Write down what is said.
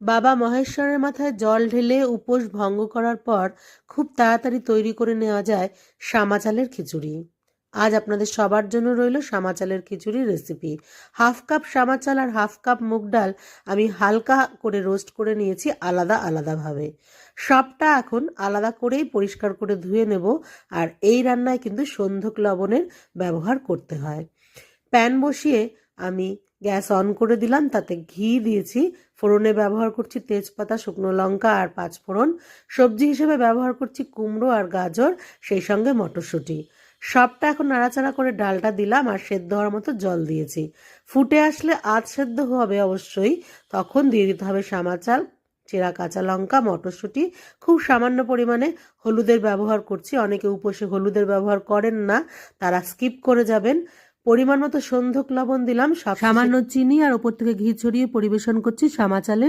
বাবা মহেশ্বরের মাথায় জল ঢেলে উপোস ভঙ্গ করার পর খুব তাড়াতাড়ি তৈরি করে নেওয়া যায় সামা চালের খিচুড়ি। আজ আপনাদের সবার জন্য রইল সামা চালের খিচুড়ির রেসিপি। 1/2 কাপ সামা চাল আর 1/2 কাপ মুগ ডাল আমি হালকা করে রোস্ট করে নিয়েছি আলাদা আলাদাভাবে। সবটা এখন আলাদা করেই পরিষ্কার করে ধুয়ে নেব। আর এই রান্নায় কিন্তু সন্ধক লবণের ব্যবহার করতে হয়। প্যান বসিয়ে আমি গ্যাস অন করে দিলাম, তাতে ঘি দিয়েছি, ফোড়নে ব্যবহার করছি তেজপাতা, শুকনো লঙ্কা আর 5 ফোড়ন। সবজি হিসেবে ব্যবহার করছি কুমড়ো আর গাজর, সেই সঙ্গে মটরশুঁটি। সবটা এখন নাড়াচাড়া করে ডালটা দিলাম আর সেদ্ধ হওয়ার মতো জল দিয়েছি। ফুটে আসলে আধ সেদ্ধ হবে অবশ্যই, তখন দিয়ে দিতে হবে সামা চাল, চেরা কাঁচা লঙ্কা, মটরশুঁটি, খুব সামান্য পরিমাণে হলুদের ব্যবহার করছি। অনেকে উপোসে হলুদের ব্যবহার করেন না, তারা স্কিপ করে যাবেন। পরিমাণ মতো সন্ধক লবণ দিলাম, সামান্য চিনি আর ওপর থেকে ঘি ছড়িয়ে পরিবেশন করছি সামা চালের